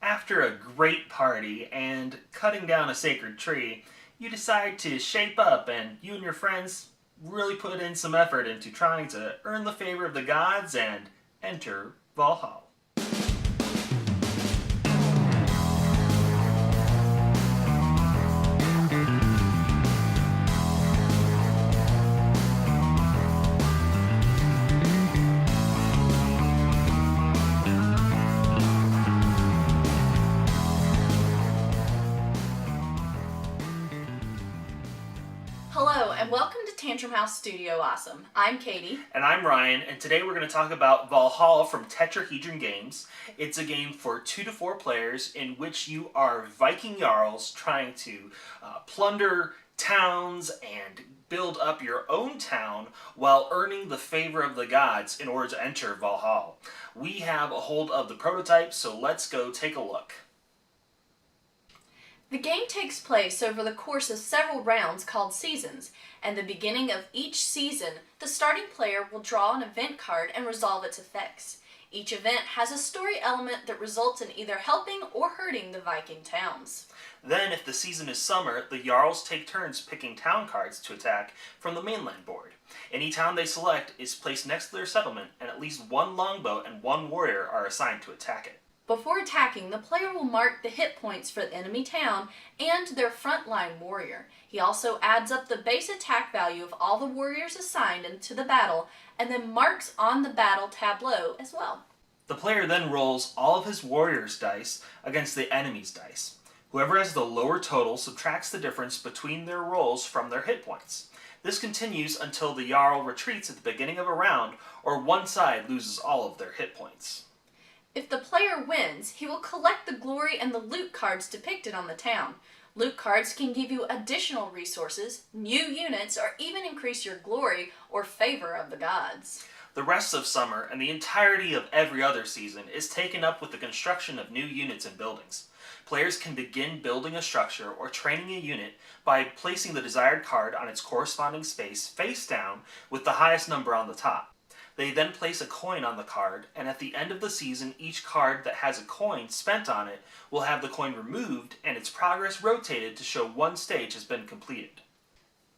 after a great party and cutting down a sacred tree, you decide to shape up and you and your friends really put in some effort into trying to earn the favor of the gods and enter Valhal. Hello, and welcome to Tantrum House Studio Awesome. I'm Katie. And I'm Ryan, and today we're going to talk about Valhal from Tetrahedron Games. It's a game for 2 to 4 players in which you are Viking Jarls trying to plunder towns and build up your own town while earning the favor of the gods in order to enter Valhal. We have a hold of the prototype, so let's go take a look. The game takes place over the course of several rounds called seasons, and the beginning of each season, the starting player will draw an event card and resolve its effects. Each event has a story element that results in either helping or hurting the Viking towns. Then, if the season is summer, the Jarls take turns picking town cards to attack from the mainland board. Any town they select is placed next to their settlement, and at least one longbow and one warrior are assigned to attack it. Before attacking, the player will mark the hit points for the enemy town and their frontline warrior. He also adds up the base attack value of all the warriors assigned into the battle and then marks on the battle tableau as well. The player then rolls all of his warrior's dice against the enemy's dice. Whoever has the lower total subtracts the difference between their rolls from their hit points. This continues until the Jarl retreats at the beginning of a round or one side loses all of their hit points. If the player wins, he will collect the glory and the loot cards depicted on the town. Loot cards can give you additional resources, new units, or even increase your glory or favor of the gods. The rest of summer and the entirety of every other season is taken up with the construction of new units and buildings. Players can begin building a structure or training a unit by placing the desired card on its corresponding space face down with the highest number on the top. They then place a coin on the card, and at the end of the season, each card that has a coin spent on it will have the coin removed and its progress rotated to show one stage has been completed.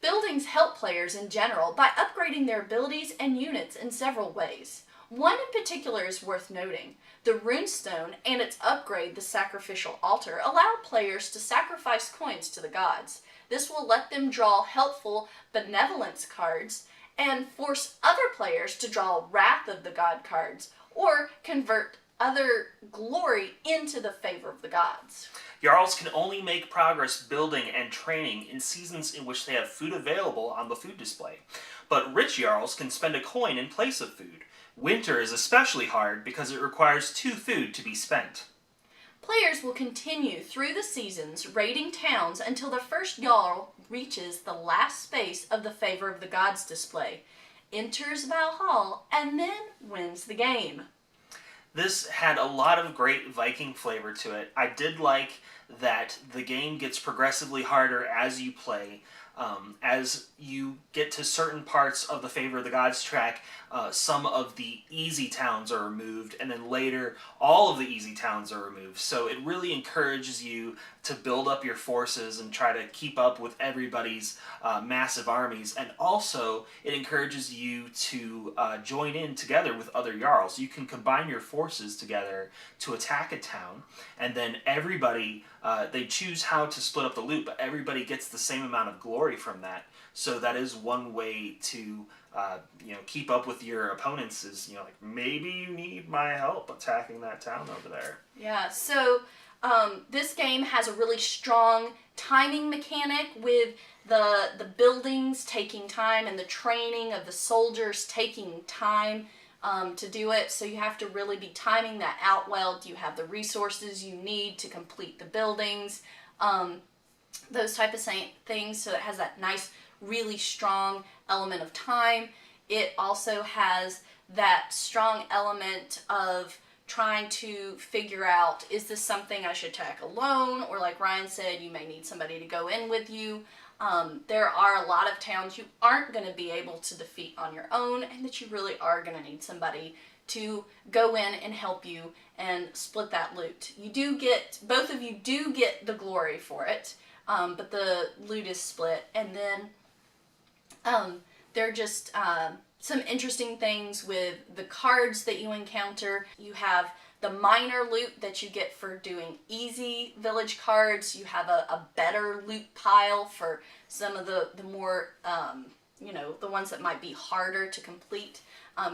Buildings help players in general by upgrading their abilities and units in several ways. One in particular is worth noting. The runestone and its upgrade, the Sacrificial altar, allow players to sacrifice coins to the gods. This will let them draw helpful benevolence cards and force other players to draw Wrath of the God cards, or convert other glory into the favor of the gods. Jarls can only make progress building and training in seasons in which they have food available on the food display. But rich Jarls can spend a coin in place of food. Winter is especially hard because it requires 2 food to be spent. Players will continue through the seasons raiding towns until the first Jarl reaches the last space of the favor of the gods display, enters Valhal, and then wins the game. This had a lot of great Viking flavor to it. I did like that the game gets progressively harder as you play. As you get to certain parts of the Favor of the Gods track, some of the easy towns are removed, and then later all of the easy towns are removed. So it really encourages you to build up your forces and try to keep up with everybody's massive armies. And also it encourages you to join in together with other Jarls. You can combine your forces together to attack a town, and then everybody, they choose how to split up the loot, but everybody gets the same amount of glory from that. So that is one way to keep up with your opponents is, like, maybe you need my help attacking that town over there. Yeah, so this game has a really strong timing mechanic with the buildings taking time and the training of the soldiers taking time to do it. So you have to really be timing that out well. Do you have the resources you need to complete the buildings? Those type of things. So it has that nice, really strong element of time. It also has that strong element of trying to figure out, is this something I should attack alone? Or like Ryan said, you may need somebody to go in with you. There are a lot of towns you aren't going to be able to defeat on your own, and that you really are going to need somebody to go in and help you and split that loot. You do get, both of you do get the glory for it, but the loot is split. And then there are just some interesting things with the cards that you encounter. You have the minor loot that you get for doing easy village cards. You have a better loot pile for some of the more, you know, the ones that might be harder to complete,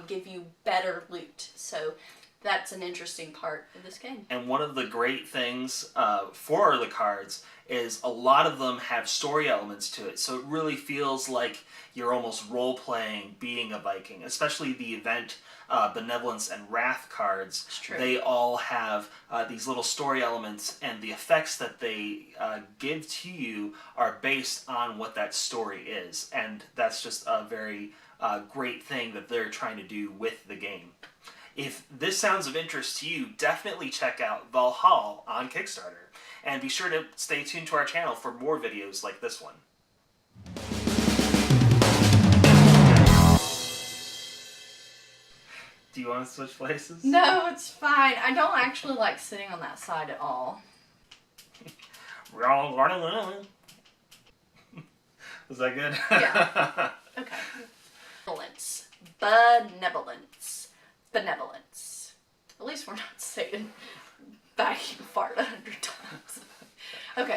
give you better loot. So that's an interesting part of this game. And one of the great things for the cards is a lot of them have story elements to it. So it really feels like you're almost role-playing being a Viking, especially the event Benevolence and Wrath cards. It's true. They all have these little story elements, and the effects that they give to you are based on what that story is. And that's just a very great thing that they're trying to do with the game. If this sounds of interest to you, definitely check out Valhal on Kickstarter. And be sure to stay tuned to our channel for more videos like this one. Do you want to switch places? No, it's fine. I don't actually like sitting on that side at all. Was that good? Yeah. Okay. Benevolence. Benevolence. Benevolence. At least we're not saying vacuum fart 100 times. Okay.